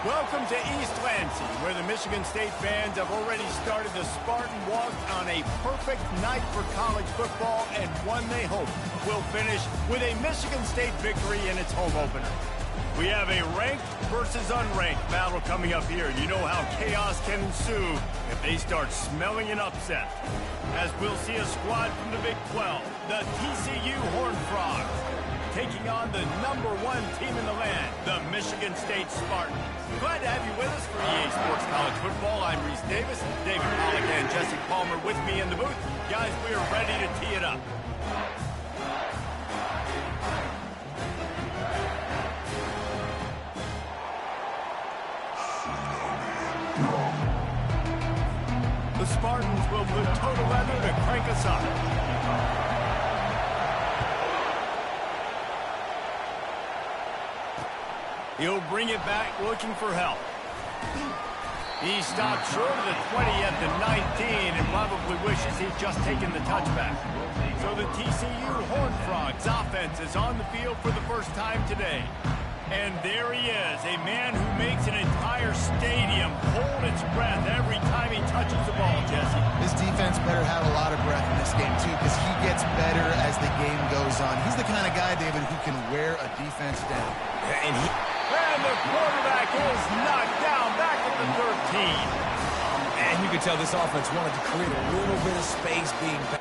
Welcome to East Lansing, where the Michigan State fans have already started the Spartan Walk on a perfect night for college football, and one they hope will finish with a Michigan State victory in its home opener. We have a ranked versus unranked battle coming up here. You know how chaos can ensue if they start smelling an upset. As we'll see a squad from the Big 12, the TCU Horned Frogs, taking on the #1 team in the land, the Michigan State Spartans. Glad to have you with us for EA Sports College Football. I'm Reese Davis, David Pollack and Jesse Palmer with me in the booth. Guys, we are ready to tee it up. The Spartans will put total leather to crank us up. He'll bring it back looking for help. He stopped short of the 20 at the 19 and probably wishes he'd just taken the touchback. So the TCU Horned Frogs offense is on the field for the first time today. And there he is, a man who makes an entire stadium hold its breath every time he touches the ball, Jesse. This defense better have a lot of breath in this game, too, because he gets better as the game goes on. He's the kind of guy, David, who can wear a defense down. And the quarterback is knocked down back at the 13. And you can tell this offense wanted to create a little bit of space being back.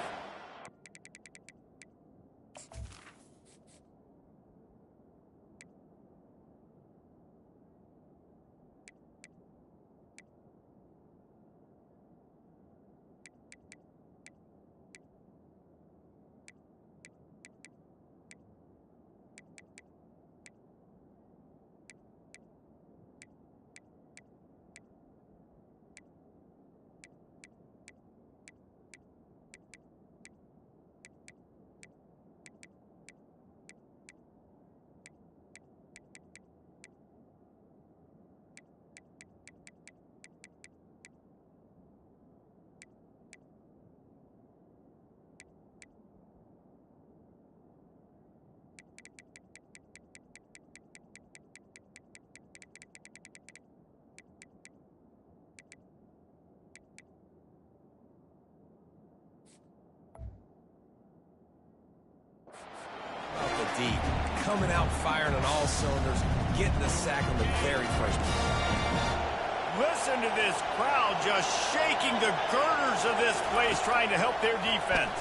Deep, coming out firing on all cylinders, getting the sack on the very first play. Listen to this crowd just shaking the girders of this place, trying to help their defense.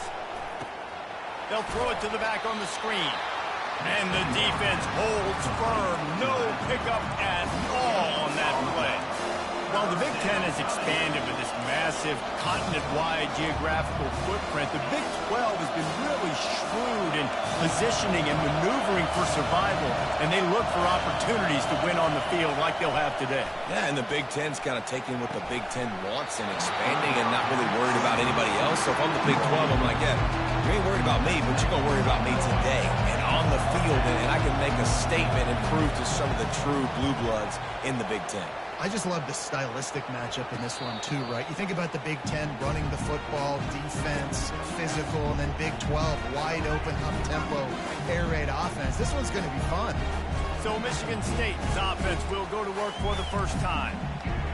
They'll throw it to the back on the screen. And the defense holds firm. No pickup at all on that play. While the Big Ten has expanded with this massive continent-wide geographical footprint, the Big 12 has been really shrewd in positioning and maneuvering for survival, and they look for opportunities to win on the field like they'll have today. Yeah, and the Big Ten's kind of taking what the Big Ten wants and expanding and not really worried about anybody else. So if I'm the Big 12, I'm like, yeah, you ain't worried about me, but you're going to worry about me today and on the field, and I can make a statement and prove to some of the true blue bloods in the Big Ten. I just love the stylistic matchup in this one, too, right? You think about the Big Ten running the football, defense, physical, and then Big 12, wide open, up-tempo, air raid offense. This one's going to be fun. So Michigan State's offense will go to work for the first time.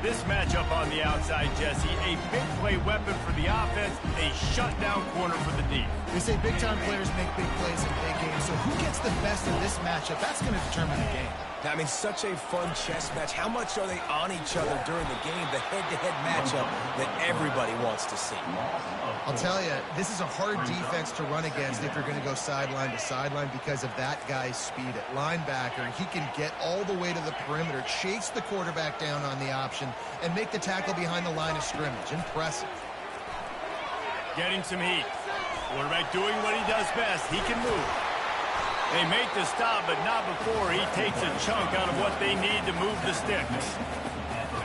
This matchup on the outside, Jesse, a big play weapon for the offense, a shutdown corner for the D. They say big-time players make big plays in big games, so who gets the best of this matchup? That's going to determine the game. I mean, such a fun chess match. How much are they on each other during the game? The head-to-head matchup that everybody wants to see. I'll tell you, this is a hard defense to run against if you're going to go sideline to sideline because of that guy's speed at linebacker. He can get all the way to the perimeter, chase the quarterback down on the option, and make the tackle behind the line of scrimmage. Impressive. Getting some heat. Quarterback doing what he does best. He can move. They make the stop, but not before he takes a chunk out of what they need to move the sticks.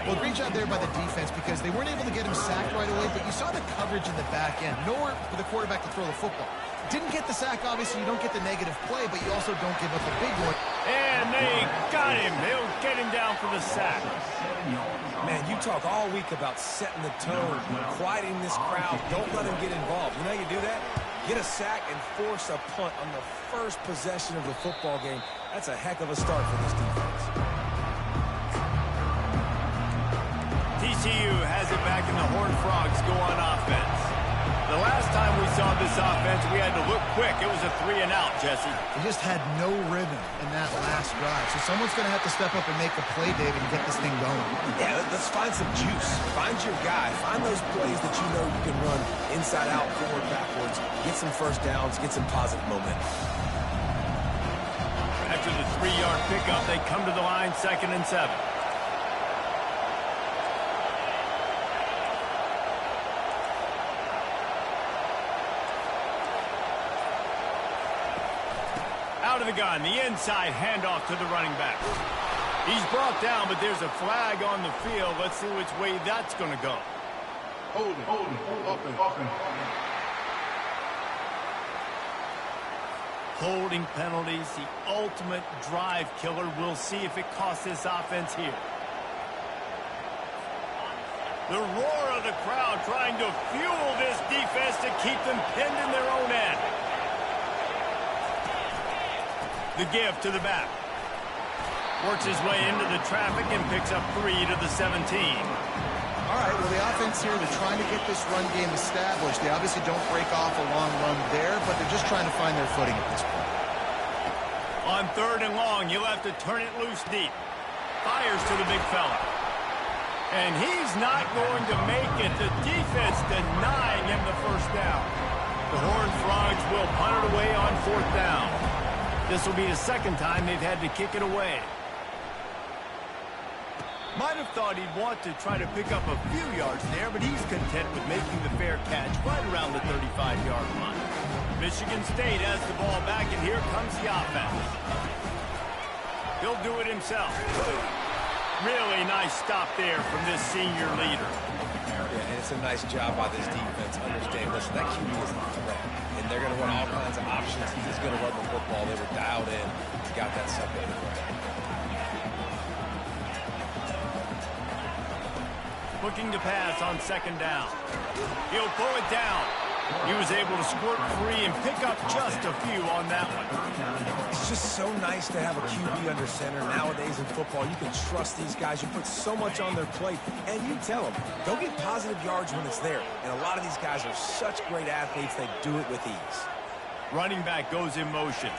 Well, great job there by the defense because they weren't able to get him sacked right away, but you saw the coverage in the back end. Nowhere for the quarterback to throw the football. Didn't get the sack, obviously. You don't get the negative play, but you also don't give up the big one. And they got him. They'll get him down for the sack. Man, you talk all week about setting the tone, quieting this crowd. Don't let them get involved. You know how you do that? Get a sack and force a punt on the first possession of the football game. That's a heck of a start for this defense. MSU has it back in the Horned Frogs go on offense. The last time we saw this offense, we had to look quick. It was a 3-and-out, Jesse. They just had no rhythm in that last drive. So someone's going to have to step up and make a play, David, and get this thing going. Yeah, let's find some juice. Find your guy. Find those plays that you know you can run inside out, forward, backwards. Get some first downs. Get some positive momentum. After the 3-yard pickup, they come to the line 2nd and 7. Out of the gun, the inside handoff to the running back. He's brought down, but there's a flag on the field. Let's see which way that's going to go. Holding penalties, the ultimate drive killer. We'll see if it costs this offense here. The roar of the crowd trying to fuel this defense to keep them pinned in their own end. The give to the back. Works his way into the traffic and picks up 3 to the 17. All right, well, the offense here, they're trying to get this run game established. They obviously don't break off a long run there, but they're just trying to find their footing at this point. On 3rd and long, you'll have to turn it loose deep. Fires to the big fella. And he's not going to make it. The defense denying him the first down. The Horned Frogs will punt it away on 4th down. This will be the 2nd time they've had to kick it away. Might have thought he'd want to try to pick up a few yards there, but he's content with making the fair catch right around the 35-yard line. Michigan State has the ball back, and here comes the offense. He'll do it himself. Really nice stop there from this senior leader. Yeah, and it's a nice job by this defense. Understand, listen, that QB is a threat. And they're going to run all kinds of options. He's just going to run the football. They were dialed in. He got that separated right. Looking to pass on 2nd down. He'll pull it down. He was able to squirt free and pick up just a few on that one. It's just so nice to have a QB under center. Nowadays in football, you can trust these guys. You put so much on their plate, and you tell them, go get positive yards when it's there. And a lot of these guys are such great athletes, they do it with ease. Running back goes in motion.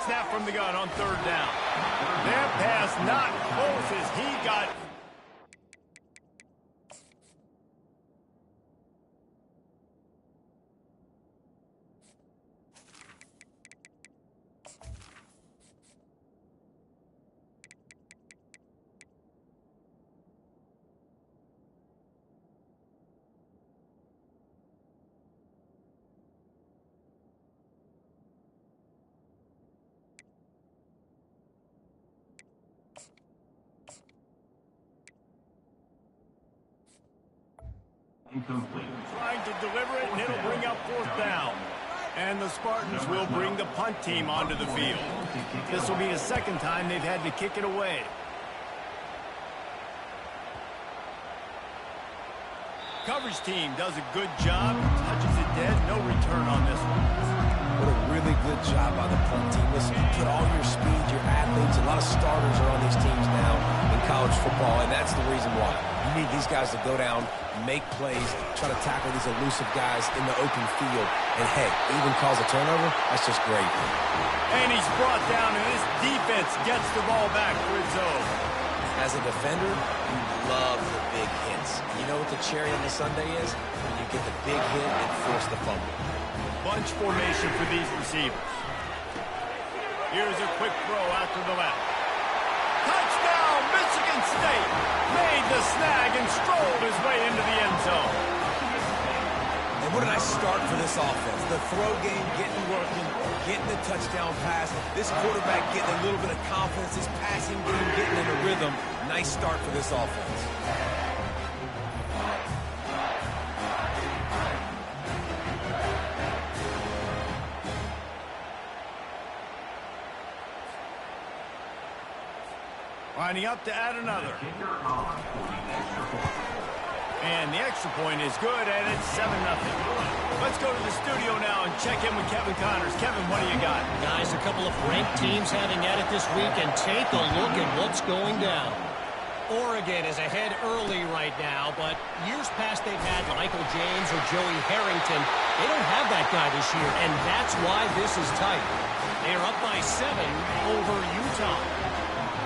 Snap from the gun on 3rd down. That pass not close as he got... Incomplete. Trying to deliver it, and it'll bring up 4th down. And the Spartans will bring the punt team onto the field. This will be the 2nd time they've had to kick it away. Coverage team does a good job. Touches it dead. No return on this one. What a really good job by the punt team. Listen, you put all your speed, your athletes, a lot of starters are on these teams now in college football, and that's the reason why. You need these guys to go down, make plays, try to tackle these elusive guys in the open field, and hey, even cause a turnover, that's just great. And he's brought down, and this defense gets the ball back for its own. As a defender, you love the big hits. You know what the cherry on the sundae is? When you get the big hit and force the fumble. Bunch formation for these receivers. Here's a quick throw out to the left. Touchdown, Michigan State! Made the snag and strolled his way into the end zone. And what a nice start for this offense. The throw game getting working, getting the touchdown pass. This quarterback getting a little bit of confidence. This passing game getting in a rhythm. Nice start for this offense. Lining up to add another. And the extra point is good, and it's 7-0. Let's go to the studio now and check in with Kevin Connors. Kevin, what do you got? Guys, a couple of ranked teams having at it this week, and take a look at what's going down. Oregon is ahead early right now, but years past they've had Michael James or Joey Harrington. They don't have that guy this year, and that's why this is tight. They are up by 7 over Utah.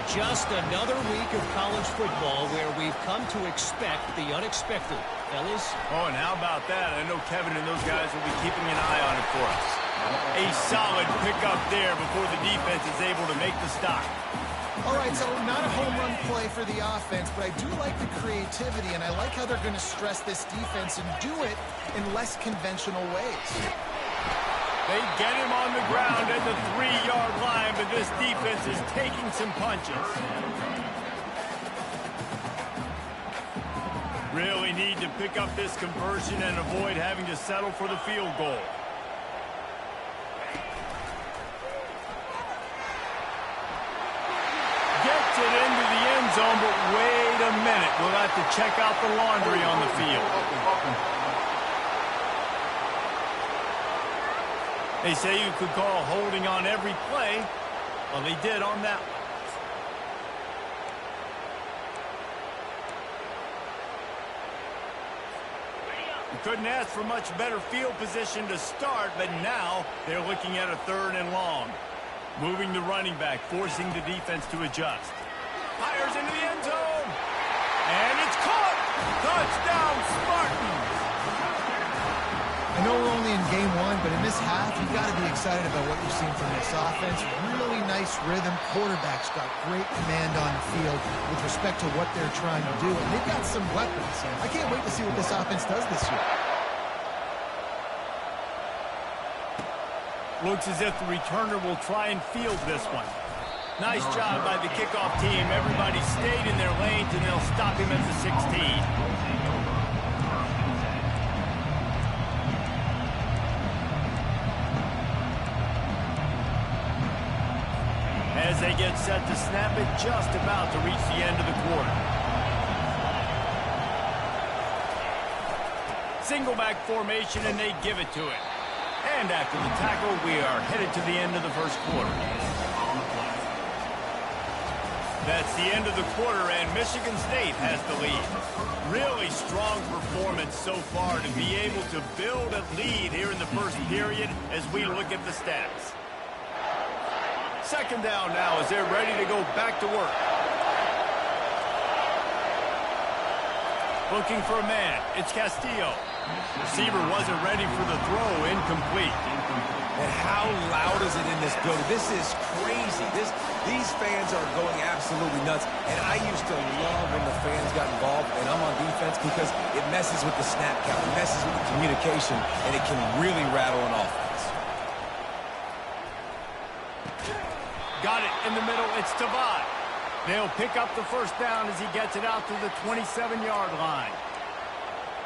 Just another week of college football where we've come to expect the unexpected. Fellas? Oh, and how about that? I know Kevin and those guys will be keeping an eye on it for us. A solid pickup there before the defense is able to make the stop. All right, so not a home run play for the offense, but I do like the creativity, and I like how they're going to stress this defense and do it in less conventional ways. They get him on the ground at the 3-yard line, but this defense is taking some punches. Really need to pick up this conversion and avoid having to settle for the field goal. Gets it into the end zone, but wait a minute. We'll have to check out the laundry on the field. They say you could call holding on every play. Well, they did on that one. You couldn't ask for much better field position to start, but now they're looking at a 3rd and long. Moving the running back, forcing the defense to adjust. Fires into the end zone. And it's caught. Touchdown, Spartans. I know we're only in game 1, but in this half, you've got to be excited about what you've seen from this offense. Really nice rhythm. Quarterback's got great command on the field with respect to what they're trying to do. And they've got some weapons. I can't wait to see what this offense does this year. Looks as if the returner will try and field this one. Nice job by the kickoff team. Everybody stayed in their lanes, and they'll stop him at the 16. As they get set to snap it, just about to reach the end of the quarter. Single back formation, and they give it to it. And after the tackle, we are headed to the end of the first quarter. That's the end of the quarter, and Michigan State has the lead. Really strong performance so far to be able to build a lead here in the first period as we look at the stats. 2nd down now as they're ready to go back to work. Looking for a man. It's Castillo. Receiver wasn't ready for the throw. Incomplete. And how loud is it in this building? This is crazy. These fans are going absolutely nuts. And I used to love when the fans got involved, and I'm on defense because it messes with the snap count. It messes with the communication, and it can really rattle an offense. Got it in the middle. It's Tavad. They'll pick up the 1st down as he gets it out to the 27-yard line.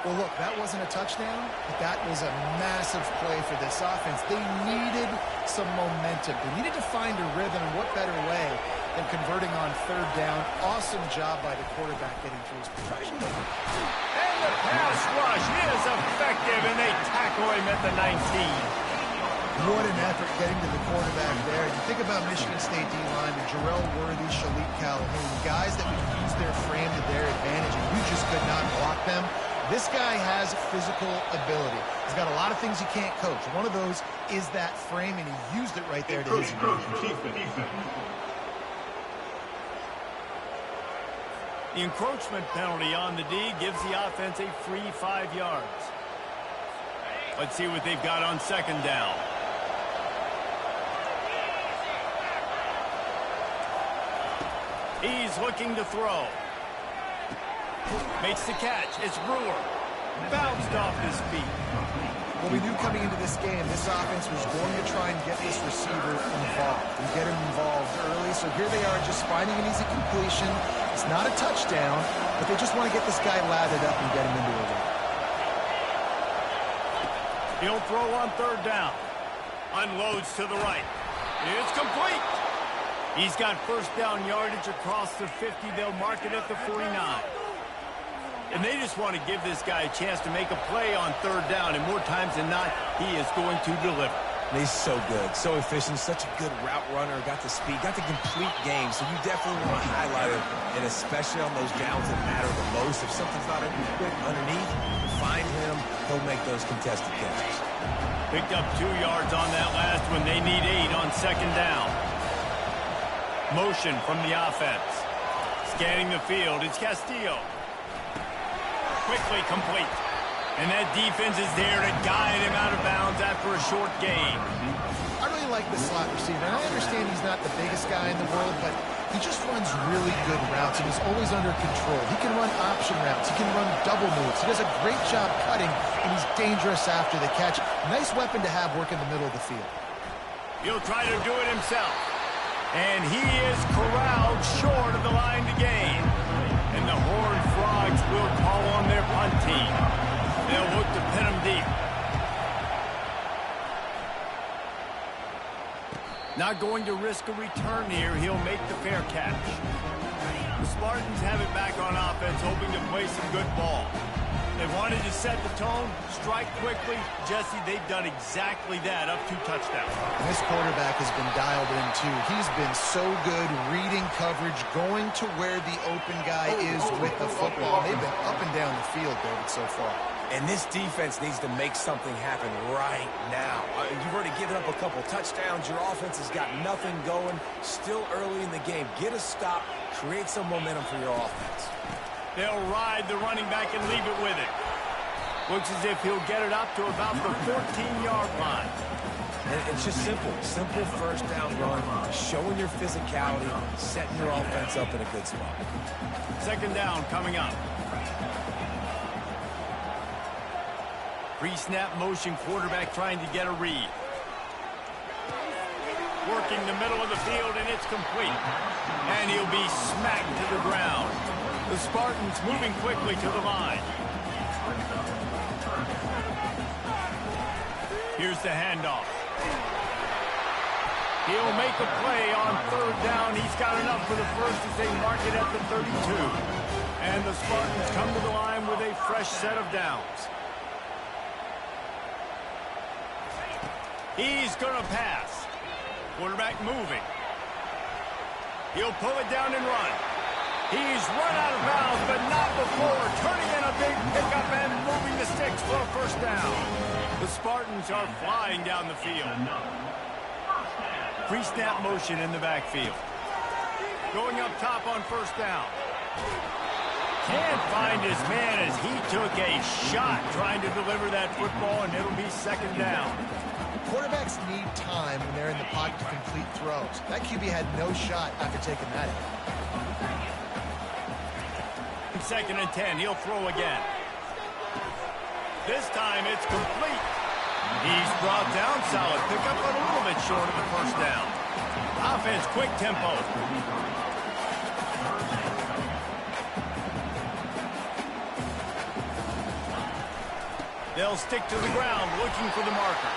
Well, look, that wasn't a touchdown, but that was a massive play for this offense. They needed some momentum. They needed to find a rhythm, and what better way than converting on 3rd down. Awesome job by the quarterback getting through his protection. And the pass rush is effective, and they tackle him at the 19. What an effort getting to the quarterback there. You think about Michigan State D-line, Jarrell Worthy, Shalik Calhoun, guys that would use their frame to their advantage, and you just could not block them. This guy has physical ability. He's got a lot of things you can't coach. One of those is that frame, and he used it right there to his advantage. The encroachment penalty on the D gives the offense a free 5 yards. Let's see what they've got on 2nd down. He's looking to throw. Makes the catch. It's Brewer. Bounced off his feet. Well, we knew coming into this game, this offense was going to try and get this receiver involved and get him involved early. So here they are just finding an easy completion. It's not a touchdown, but they just want to get this guy lathered up and get him into a run. He'll throw on 3rd down. Unloads to the right. It's complete. He's got 1st down yardage across the 50. They'll mark it at the 49. And they just want to give this guy a chance to make a play on 3rd down. And more times than not, he is going to deliver. And he's so good, so efficient, such a good route runner, got the speed, got the complete game. So you definitely want to highlight it, and especially on those downs that matter the most. If something's not quick underneath, find him, he'll make those contested catches. Picked up 2 yards on that last one. They need 8 on second down. Motion from the offense. Scanning the field, it's Castillo. Quickly complete. And that defense is there to guide him out of bounds after a short gain. I really like the slot receiver. And I understand he's not the biggest guy in the world, but he just runs really good routes and is always under control. He can run option routes. He can run double moves. He does a great job cutting, and he's dangerous after the catch. Nice weapon to have work in the middle of the field. He'll try to do it himself. And he is corralled short of the line to gain. And the Horned Frogs will call on their punt team. They'll look to pin him deep. Not going to risk a return here. He'll make the fair catch. The Spartans have it back on offense, hoping to play some good ball. They wanted to set the tone, strike quickly. Jesse, they've done exactly that, up 2 touchdowns. And this quarterback has been dialed in, too. He's been so good reading coverage, going to where the open guy is with the football. They've been up and down the field, David, so far. And this defense needs to make something happen right now. You've already given up a couple touchdowns. Your offense has got nothing going. Still early in the game. Get a stop. Create some momentum for your offense. They'll ride the running back and leave it with it. Looks as if he'll get it up to about the 14-yard line. And it's just simple. Simple first down run. Showing your physicality. Setting your offense up in a good spot. Second down coming up. Pre-snap motion, quarterback trying to get a read. Working the middle of the field, and it's complete. And he'll be smacked to the ground. The Spartans moving quickly to the line. Here's the handoff. He'll make a play on third down. He's got enough for the first as they mark it at the 32. And the Spartans come to the line with a fresh set of downs. He's going to pass. Quarterback moving. He'll pull it down and run. He's run out of bounds, but not before turning in a big pickup and moving the sticks for a first down. The Spartans are flying down the field. Pre-snap motion in the backfield. Going up top on first down. Can't find his man as he took a shot trying to deliver that football, and it'll be second down. Quarterbacks need time when they're in the pocket to complete throws. That QB had no shot after taking that hit. Second and 10, he'll throw again. This time it's complete. He's brought down solid. Pick up a little bit short of the first down. Offense, quick tempo. They'll stick to the ground looking for the marker.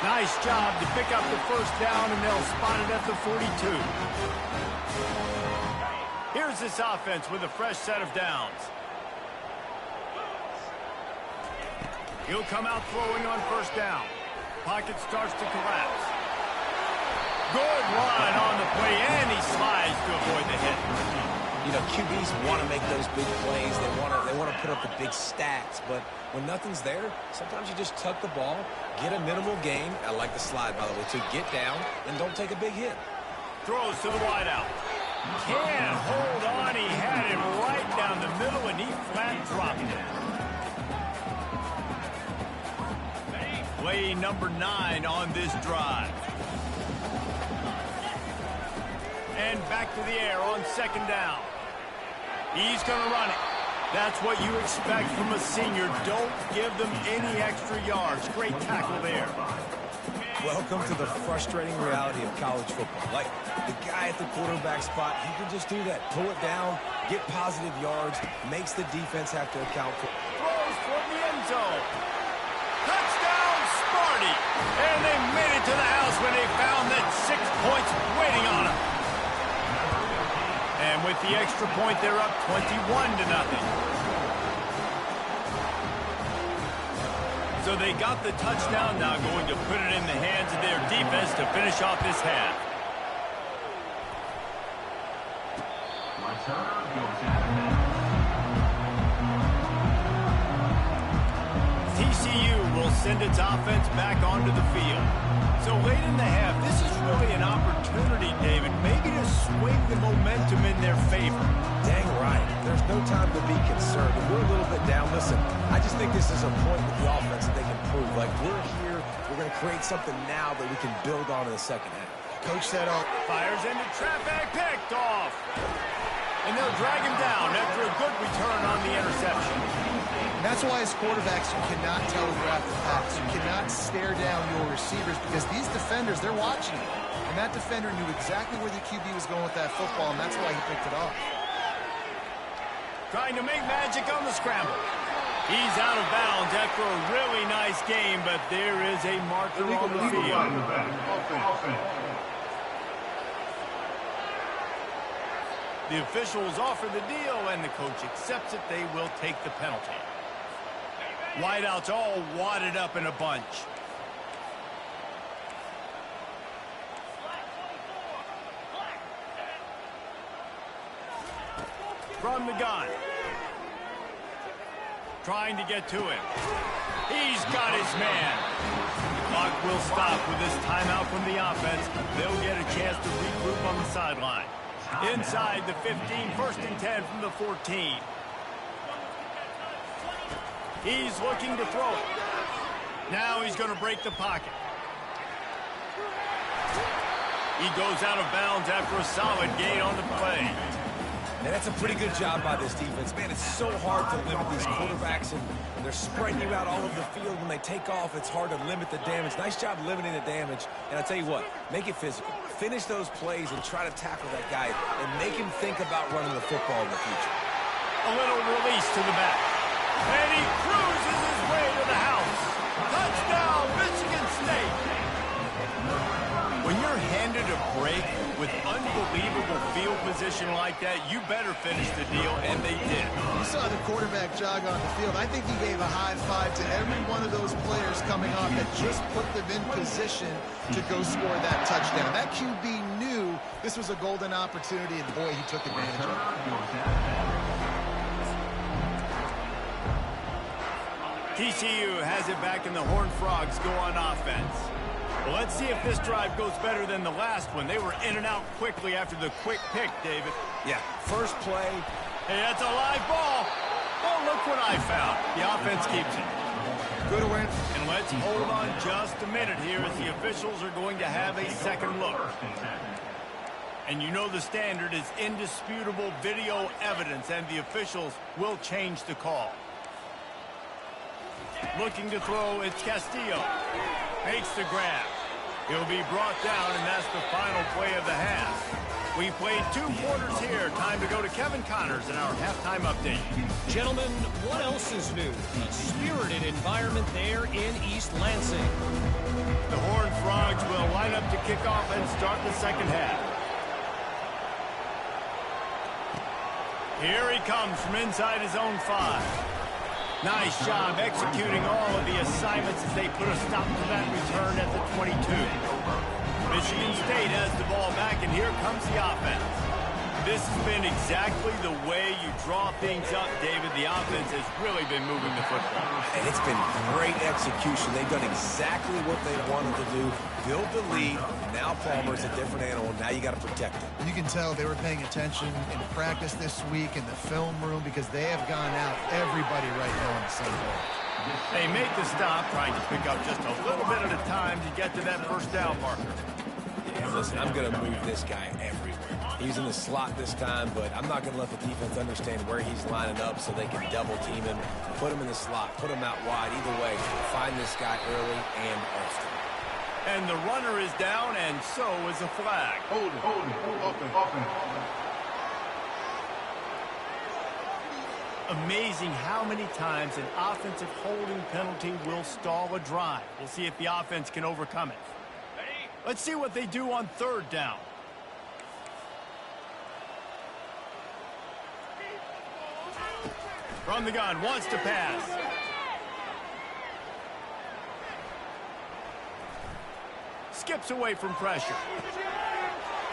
Nice job to pick up the first down, and they'll spot it at the 42. Here's this offense with a fresh set of downs. He'll come out throwing on first down. Pocket starts to collapse. Good run on the play, and he slides to avoid the hit. You know, QBs want to make those big plays. They want to put up the big stats. But when nothing's there, sometimes you just tuck the ball, get a minimal gain. I like the slide, by the way, to get down and don't take a big hit. Throws to the wideout. Can't hold on. He had him right down the middle, and he flat dropped it. Play number 9 on this drive. And back to the air on second down. He's going to run it. That's what you expect from a senior. Don't give them any extra yards. Great tackle there. Welcome to the frustrating reality of college football. Like, the guy at the quarterback spot, he can just do that. Pull it down, get positive yards, makes the defense have to account for it. Throws for the end zone. Touchdown, Sparty. And they made it to the house when they found that 6 points waiting on them. And with the extra point, they're up 21-0. So they got the touchdown, now going to put it in the hands of their defense to finish off this half. TCU will send its offense back onto the field. So late in the half, this is really an opportunity, David, maybe to swing the momentum in their favor. Dang right. There's no time to be concerned. If we're a little bit down, listen, I just think this is a point with the offense that they can prove. Like, we're here, we're going to create something now that we can build on in the second half. Coach said, oh, Fires into traffic, picked off. And they'll drag him down after a good return on the interception. and that's why as quarterbacks you cannot telegraph the pass. You cannot stare down your receivers because these defenders, they're watching you. And that defender knew exactly where the QB was going with that football, and that's why he picked it off. Trying to make magic on the scramble. He's out of bounds after a really nice game, but there is a marker on the field. The officials offer the deal, and the coach accepts it. They will take the penalty. Wideouts all wadded up in a bunch. From the gun. Trying to get to him. He's got his man. The clock will stop with this timeout from the offense. They'll get a chance to regroup on the sideline. Inside the 15, first and 10 from the 14. He's looking to throw it. Now he's going to break the pocket. He goes out of bounds after a solid gain on the play. And that's a pretty good job by this defense. Man, it's so hard to limit these quarterbacks, and they're spreading you out all over the field. When they take off, it's hard to limit the damage. Nice job limiting the damage. And I tell you what, make it physical. Finish those plays and try to tackle that guy and make him think about running the football in the future. A little release to the back. And he cruises his way to the house. Touchdown, Michigan State. When you're handed a break with unbelievable field position like that, you better finish the deal, and they did. You saw the quarterback jog on the field. I think he gave a high five to every one of those players coming off that just put them in position to go score that touchdown. That QB knew this was a golden opportunity, and boy, he took advantage of it. TCU has it back, and the Horned Frogs go on offense. Well, let's see if this drive goes better than the last one. They were in and out quickly after the quick pick, David. Yeah, first play. Hey, that's a live ball. Oh, look what I found. The offense keeps it. Good awareness. And let's hold on just a minute here as the officials are going to have a second look. And you know the standard is indisputable video evidence, and the officials will change the call. Looking to throw, it's Castillo. Makes the grab. He'll be brought down, and that's the final play of the half. We played 2 quarters here. Time to go to Kevin Connors in our halftime update. Gentlemen, what else is new? A spirited environment there in East Lansing. The Horned Frogs will line up to kick off and start the second half. Here he comes from inside his own 5. Nice job executing all of the assignments as they put a stop to that return at the 22. Michigan State has the ball back, and here comes the offense. This has been exactly the way you draw things up, David. The offense has really been moving the football. And it's been great execution. They've done exactly what they wanted to do. Build the lead. Now Palmer's a different animal. Now you got to protect it. You can tell they were paying attention in practice this week in the film room because they have gone out, everybody right now on the same page. They make the stop, trying to pick up just a little bit at a time to get to that first down marker. Yeah, listen, I'm going to move this guy everywhere. He's in the slot this time, but I'm not going to let the defense understand where he's lining up so they can double team him, put him in the slot, put him out wide. Either way, find this guy early and often. And the runner is down, and so is a flag. Hold it. Amazing how many times an offensive holding penalty will stall a drive. We'll see if the offense can overcome it. Let's see what they do on third down. From the gun, wants to pass. skips away from pressure.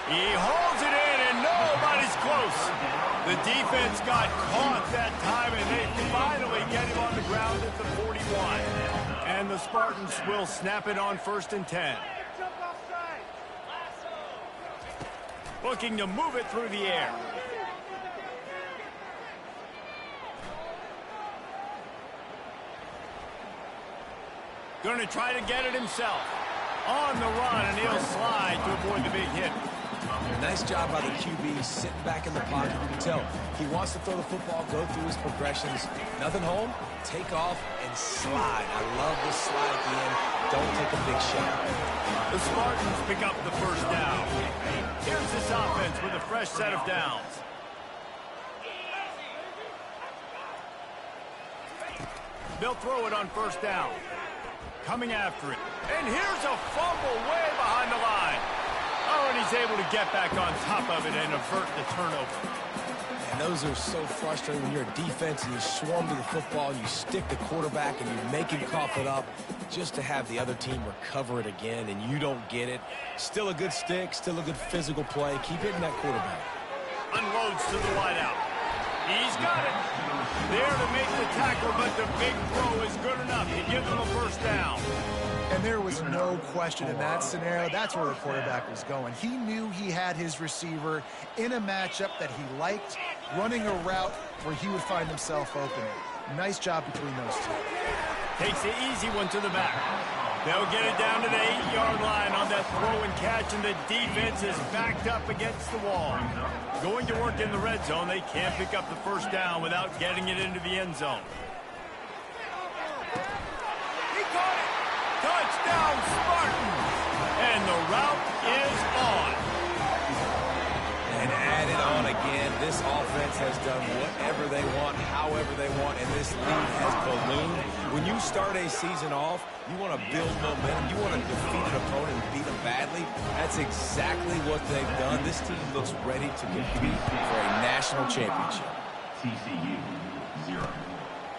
He hauls it in, and nobody's close. The defense got caught that time, and they finally get him on the ground at the 41. And the Spartans will snap it on 1st and 10. Looking to move it through the air. Going to try to get it himself. On the run, and he'll slide to avoid the big hit. Nice job by the QB sitting back in the pocket. You can tell he wants to throw the football, go through his progressions. Nothing home, take off, and slide. I love this slide at the end. Don't take a big shot. The Spartans pick up the 1st down. Here's this offense with a fresh set of downs. They'll throw it on 1st down. Coming after it. And here's a fumble way behind the line. Oh, and he's able to get back on top of it and avert the turnover. And those are so frustrating when you're a defense and you swarm to the football and you stick the quarterback and you make him cough it up just to have the other team recover it again and you don't get it. Still a good stick, still a good physical play. Keep hitting that quarterback. Unloads to the wideout. He's got it. There to make the tackle, but the big throw is good enough to give them a 1st down. And there was no question in that scenario. That's where the quarterback was going. He knew he had his receiver in a matchup that he liked, running a route where he would find himself open. Nice job between those two. Takes the easy one to the back. They'll get it down to the 8-yard line on that throw and catch, and the defense is backed up against the wall. Going to work in the red zone, they can't pick up the 1st down without getting it into the end zone. He caught it! Touchdown, Spartans! And the route is on. And add it on again. This offense has done whatever they want, however they want, and this lead has ballooned. When you start a season off, you want to build momentum. You want to defeat an opponent and beat them badly. That's exactly what they've done. This team looks ready to compete for a national championship. TCU, 0.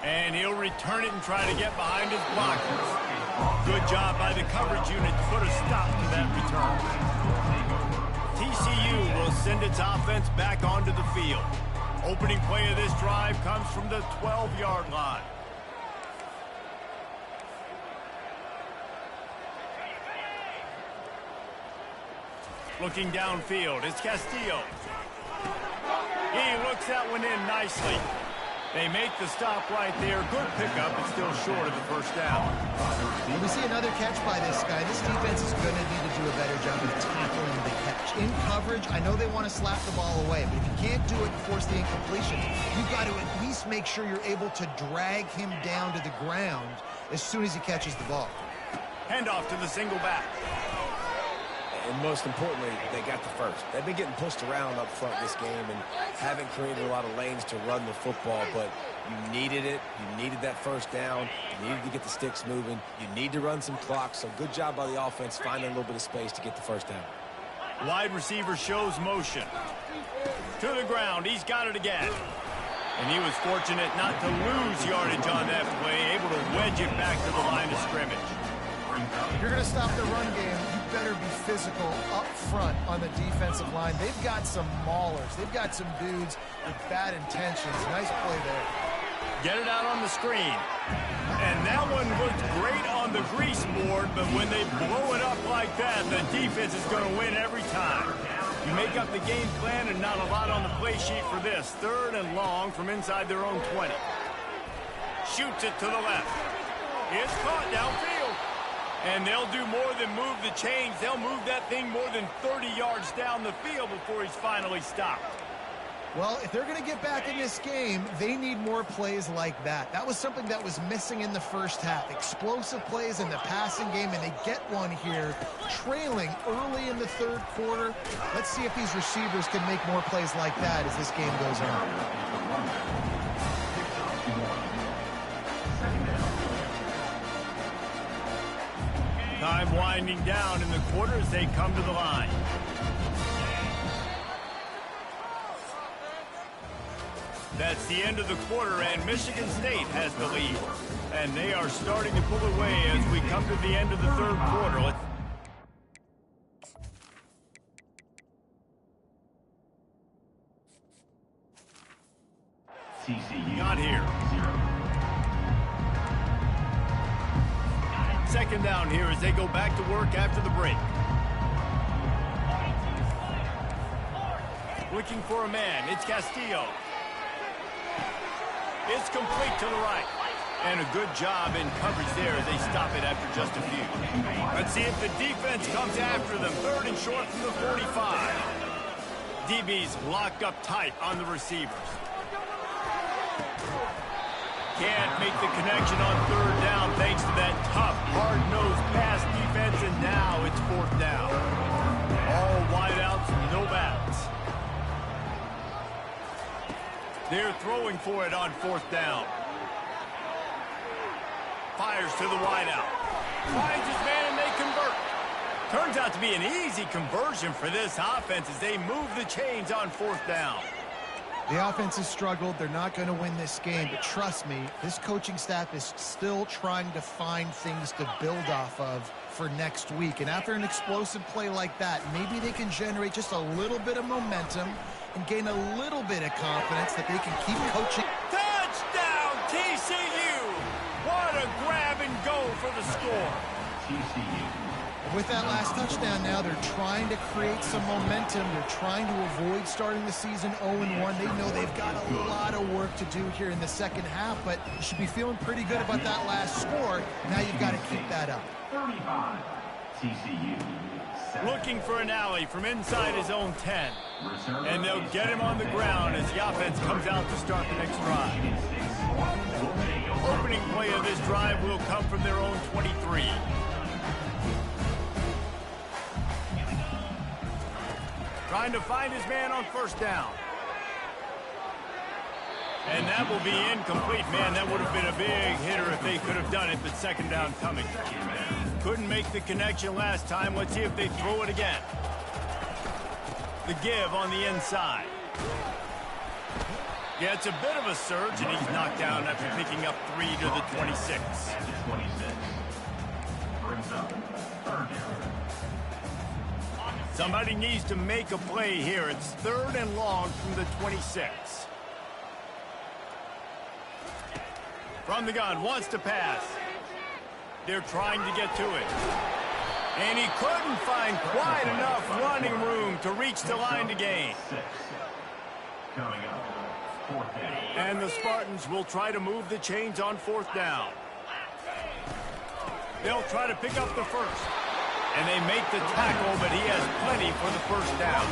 And he'll return it and try to get behind his blockers. Good job by the coverage unit to put a stop to that return. TCU will send its offense back onto the field. Opening play of this drive comes from the 12-yard line. Looking downfield, it's Castillo. He looks that one in nicely. They make the stop right there. Good pickup, but still short of the 1st down. When we see another catch by this guy, this defense is going to need to do a better job of tackling the catch. In coverage, I know they want to slap the ball away, but if you can't do it and force the incompletion, you've got to at least make sure you're able to drag him down to the ground as soon as he catches the ball. Handoff to the single back. And most importantly, they got the 1st. They've been getting pushed around up front this game and haven't created a lot of lanes to run the football, but you needed it. You needed that 1st down. You needed to get the sticks moving. You need to run some clock, so good job by the offense finding a little bit of space to get the 1st down. Wide receiver shows motion. To the ground. He's got it again. And he was fortunate not to lose yardage on that play, able to wedge it back to the line of scrimmage. If you're going to stop the run game, you better be physical up front on the defensive line. They've got some maulers. They've got some dudes with bad intentions. Nice play there. Get it out on the screen. And that one looked great on the grease board, but when they blow it up like that, the defense is going to win every time. You make up the game plan and not a lot on the play sheet for this. 3rd and long from inside their own 20. Shoots it to the left. It's caught downfield. And they'll do more than move the chains. They'll move that thing more than 30 yards down the field before he's finally stopped. Well, if they're going to get back in this game, they need more plays like that. That was something that was missing in the 1st half. Explosive plays in the passing game, and they get one here, trailing early in the 3rd quarter. Let's see if these receivers can make more plays like that as this game goes on. Time winding down in the quarter as they come to the line. That's the end of the quarter, and Michigan State has the lead. And they are starting to pull away as we come to the end of the 3rd quarter. TCU. Not here. 0. Second down here as they go back to work after the break. Looking for a man. It's Castillo. It's complete to the right. And a good job in coverage there as they stop it after just a few. Let's see if the defense comes after them. Third and short from the 45. DB's locked up tight on the receivers. Can't make the connection on third down thanks to that tough, hard-nosed pass defense, and now it's fourth down. All wideouts, no backs. They're throwing for it on fourth down. Fires to the wideout. Finds his man and they convert. Turns out to be an easy conversion for this offense as they move the chains on fourth down. The offense has struggled. They're not going to win this game, but trust me, this coaching staff is still trying to find things to build off of for next week. And after an explosive play like that, maybe they can generate just a little bit of momentum and gain a little bit of confidence that they can keep coaching. Touchdown, TCU! What a grab and go for the score. TCU. With that last touchdown now, they're trying to create some momentum. They're trying to avoid starting the season 0-1. They know they've got a lot of work to do here in the second half, but you should be feeling pretty good about that last score. Now you've got to keep that up. 35. TCU. 7. Looking for an alley from inside his own 10. And they'll get him on the ground as the offense comes out to start the next drive. Opening play of this drive will come from their own 23. Trying to find his man on first down. And that will be incomplete. Man, that would have been a big hitter if they could have done it, but second down coming. Couldn't make the connection last time. Let's see if they throw it again. The give on the inside. Yeah, it's a bit of a surge, and he's knocked down after picking up 3 to the 26. At the 26. Brings up third down. Somebody needs to make a play here. It's third and long from the 26. From the gun, wants to pass. They're trying to get to it. And he couldn't find quite enough running room to reach the line to gain. 6. Coming up. Fourth down. And the Spartans will try to move the chains on fourth down. They'll try to pick up the first. And they make the tackle, but he has plenty for the first down.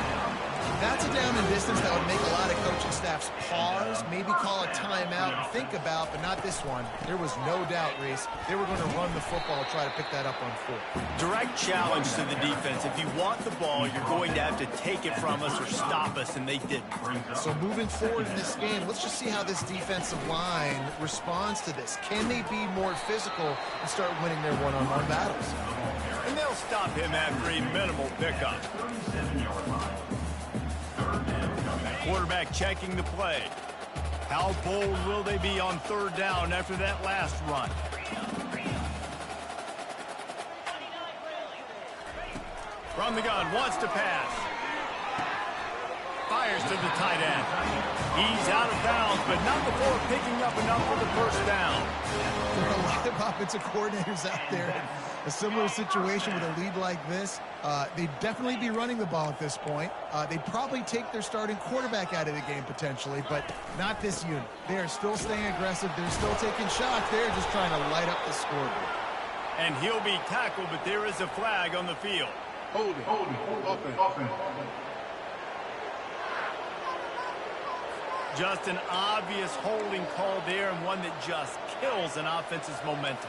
That's a down and distance that would make a lot of coaching staffs pause, maybe call a timeout and think about, but not this one. There was no doubt, Reese, they were going to run the football, try to pick that up on fourth. Direct challenge to the defense. If you want the ball, you're going to have to take it from us or stop us, and they didn't. So moving forward in this game, let's just see how this defensive line responds to this. Can they be more physical and start winning their one-on-one battles? And they'll stop him after a minimal pickup. 37-yard line. Quarterback checking the play. How bold will they be on third down after that last run? From the gun, wants to pass. Fires to the tight end. He's out of bounds, but not before picking up enough for the first down. There are a lot of offensive coordinators out there in a similar situation with a lead like this. They'd definitely be running the ball at this point. They'd probably take their starting quarterback out of the game potentially, but not this unit. They are still staying aggressive. They're still taking shots. They're just trying to light up the scoreboard. And he'll be tackled, but there is a flag on the field. Holding. Offense. Just an obvious holding call there, and one that just kills an offense's momentum.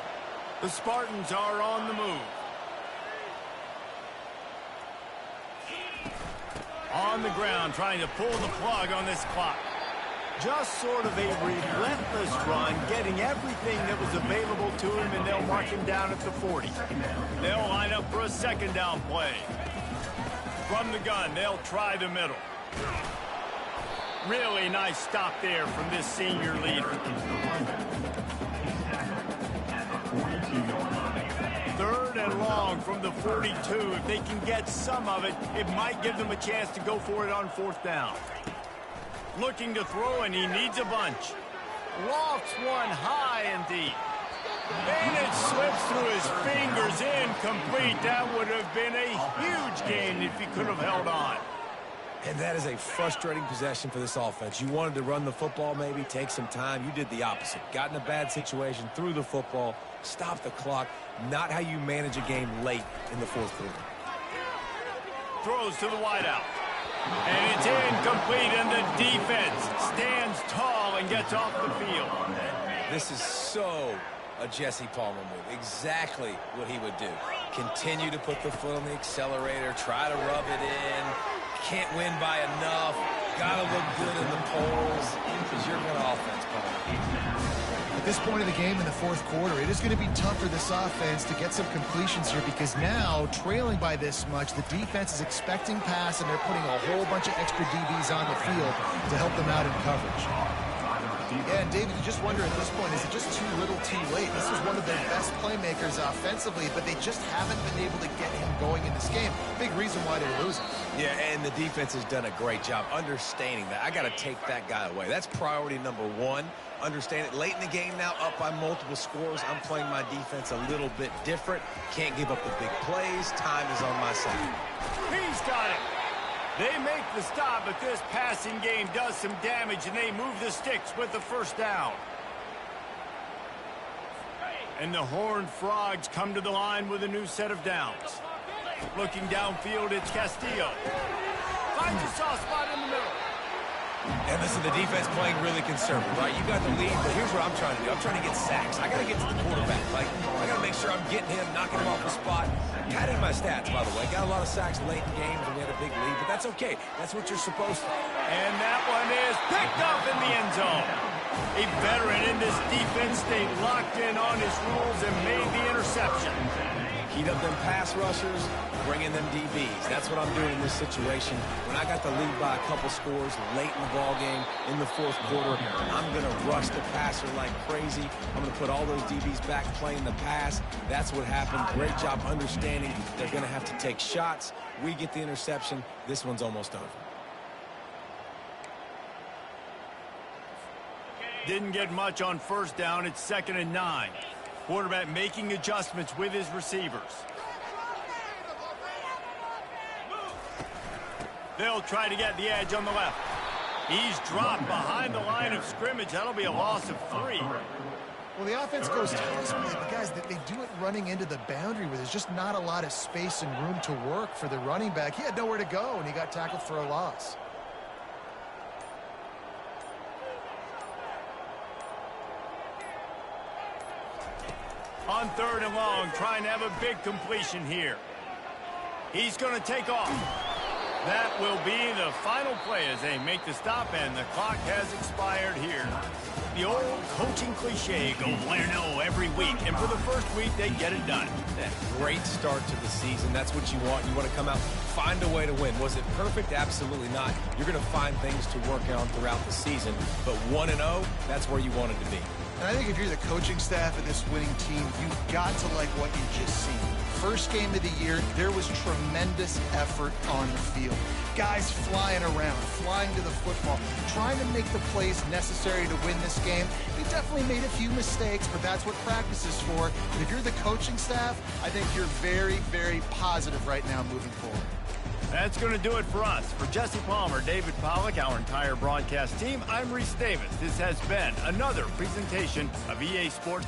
The Spartans are on the move. On the ground, trying to pull the plug on this clock. Just sort of a relentless run, getting everything that was available to him, and they'll mark him down at the 40. They'll line up for a second down play. From the gun, they'll try the middle. Really nice stop there from this senior leader. Third and long from the 42. If they can get some of it, it might give them a chance to go for it on fourth down. Looking to throw, and he needs a bunch. Lofts one high and deep. And it slips through his fingers, incomplete. That would have been a huge gain if he could have held on. And that is a frustrating possession for this offense. You wanted to run the football, maybe take some time. You did the opposite. Got in a bad situation, threw the football, stopped the clock. Not how you manage a game late in the fourth quarter. Throws to the wideout. And it's incomplete, and the defense stands tall and gets off the field. This is so a Jesse Palmer move. Exactly what he would do. Continue to put the foot on the accelerator, try to rub it in. Can't win by enough. Gotta look good in the polls. Because you're going to offense, Palmer. At this point of the game in the fourth quarter, it is going to be tough for this offense to get some completions here because now, trailing by this much, the defense is expecting pass, and they're putting a whole bunch of extra DBs on the field to help them out in coverage. Yeah, and David, you just wonder at this point, is it just too little too late? This is one of their best playmakers offensively, but they just haven't been able to get him going in this game. Big reason why they're losing. Yeah, and the defense has done a great job understanding that. I got to take that guy away. That's priority number one. Understand it. Late in the game now, up by multiple scores. I'm playing my defense a little bit different. Can't give up the big plays. Time is on my side. He's got it. They make the stop, but this passing game does some damage, and they move the sticks with the first down. And the Horned Frogs come to the line with a new set of downs. Looking downfield, it's Castillo. Finds a soft spot in the middle. And listen, the defense playing really conservative, right? You got the lead, but here's what I'm trying to do. I'm trying to get sacks. I got to get to the quarterback. Like, I got to make sure I'm getting him, knocking him off the spot. Padded my stats, by the way. Got a lot of sacks late in games when we had a big lead, but that's okay. That's what you're supposed to. And that one is picked up in the end zone. A veteran in this defense stayed locked in on his rules and made the interception. Heat up them pass rushers, bring in them DBs. That's what I'm doing in this situation. When I got the lead by a couple scores late in the ball game in the fourth quarter, I'm going to rush the passer like crazy. I'm going to put all those DBs back playing the pass. That's what happened. Great job understanding they're going to have to take shots. We get the interception. This one's almost over. Didn't get much on first down. It's 2nd and 9. Quarterback making adjustments with his receivers. They'll try to get the edge on the left. He's dropped behind the line of scrimmage. That'll be a loss of 3. Well, the offense goes toss play, but guys, they do it running into the boundary where there's just not a lot of space and room to work for the running back. He had nowhere to go, and he got tackled for a loss. On 3rd and long, trying to have a big completion here. He's going to take off. That will be the final play as they make the stop, and the clock has expired here. The old coaching cliche, go play or no every week, and for the first week, they get it done. Yeah, great start to the season. That's what you want. You want to come out, find a way to win. Was it perfect? Absolutely not. You're going to find things to work on throughout the season, but 1-0, that's where you wanted to be. And I think if you're the coaching staff of this winning team, you've got to like what you've just seen. First game of the year, there was tremendous effort on the field. Guys flying around, flying to the football, trying to make the plays necessary to win this game. They definitely made a few mistakes, but that's what practice is for. And if you're the coaching staff, I think you're very, very positive right now moving forward. That's going to do it for us. For Jesse Palmer, David Pollack, our entire broadcast team, I'm Reese Davis. This has been another presentation of EA Sports.